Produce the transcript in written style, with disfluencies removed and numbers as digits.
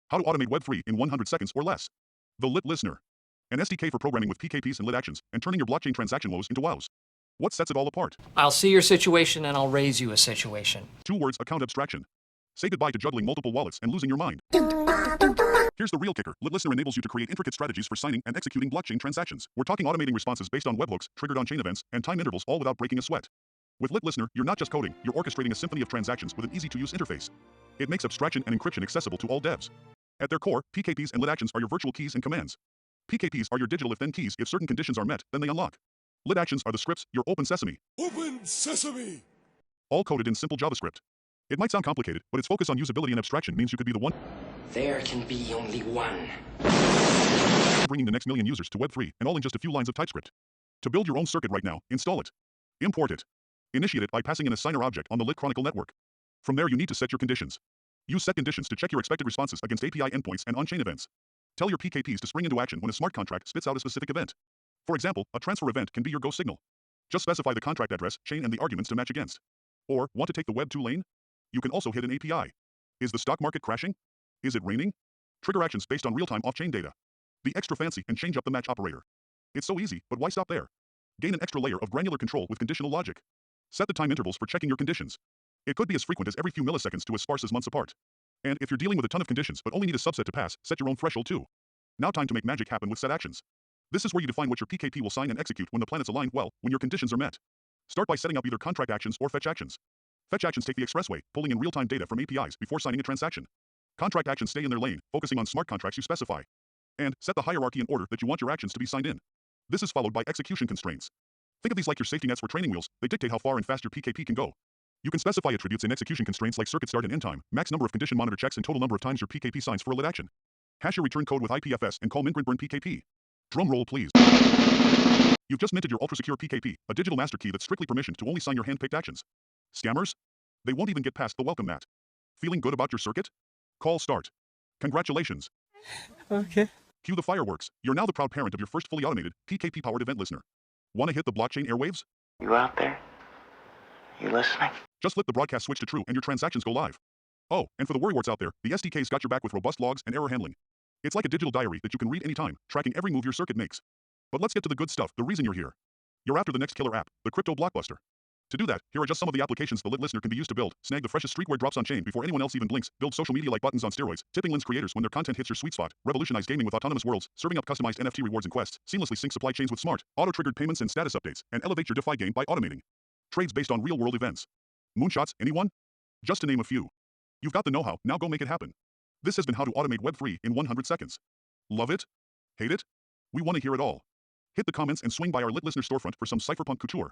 How to automate Web3 in 100 seconds or less. The Lit Listener, an SDK for programming with PKPs and lit actions and turning your blockchain transaction woes into wows. What sets it all apart? I'll see your situation and I'll raise you a situation. 2 words: account abstraction. Say goodbye to juggling multiple wallets and losing your mind. Here's the real kicker. LitListener enables you to create intricate strategies for signing and executing blockchain transactions. We're talking automating responses based on webhooks, triggered on-chain events, and time intervals, all without breaking a sweat. With LitListener, you're not just coding, you're orchestrating a symphony of transactions with an easy-to-use interface. It makes abstraction and encryption accessible to all devs. At their core, PKPs and lit actions are your virtual keys and commands. PKPs are your digital if-then keys. If certain conditions are met, then they unlock. Lit actions are the scripts, your open sesame. Open sesame! All coded in simple JavaScript. It might sound complicated, but its focus on usability and abstraction means you could be the one There can be only one. bringing the next million users to Web3, and all in just a few lines of TypeScript. To build your own circuit right now, install it. Import it. Initiate it by passing in a signer object on the Lit Chronicle network. From there you need to set your conditions. Use set conditions to check your expected responses against API endpoints and on-chain events. Tell your PKPs to spring into action when a smart contract spits out a specific event. For example, a transfer event can be your go signal. Just specify the contract address, chain, and the arguments to match against. Or, want to take the Web2 lane? You can also hit an API. Is the stock market crashing? Is it raining? Trigger actions based on real-time off-chain data. Be extra fancy and change up the match operator. It's so easy, but why stop there? Gain an extra layer of granular control with conditional logic. Set the time intervals for checking your conditions. It could be as frequent as every few milliseconds to as sparse as months apart. And if you're dealing with a ton of conditions but only need a subset to pass, set your own threshold too. Now time to make magic happen with set actions. This is where you define what your PKP will sign and execute when the planets align well, when your conditions are met. Start by setting up either contract actions or fetch actions. Fetch actions take the expressway, pulling in real-time data from APIs before signing a transaction. Contract actions stay in their lane, focusing on smart contracts you specify. And set the hierarchy and order that you want your actions to be signed in. This is followed by execution constraints. Think of these like your safety nets for training wheels. They dictate how far and fast your PKP can go. You can specify attributes and execution constraints like circuit start and end time, max number of condition monitor checks, and total number of times your PKP signs for a lit action. Hash your return code with IPFS and call minprintburn PKP. Drum roll, please. You've just minted your ultra-secure PKP, a digital master key that's strictly permissioned to only sign your hand-picked actions. Scammers? They won't even get past the welcome mat. Feeling good about your circuit? Call start. Congratulations. Okay. Cue the fireworks. You're now the proud parent of your first fully automated, PKP-powered event listener. Want to hit the blockchain airwaves? You out there? You listening? Just flip the broadcast switch to true and your transactions go live. Oh, and for the worrywarts out there, the SDK's got your back with robust logs and error handling. It's like a digital diary that you can read anytime, tracking every move your circuit makes. But let's get to the good stuff, the reason you're here. You're after the next killer app, the crypto blockbuster. To do that, here are just some of the applications the Lit Listener can be used to build. Snag the freshest streetwear drops on chain before anyone else even blinks. Build social media like buttons on steroids. Tipping lens creators when their content hits your sweet spot. Revolutionize gaming with autonomous worlds, serving up customized NFT rewards and quests. Seamlessly sync supply chains with smart, auto-triggered payments and status updates. And elevate your DeFi game by automating trades based on real-world events. Moonshots, anyone? Just to name a few. You've got the know-how, now go make it happen. This has been how to automate Web3 in 100 seconds. Love it? Hate it? We want to hear it all. Hit the comments and swing by our Lit Listener storefront for some cypherpunk couture.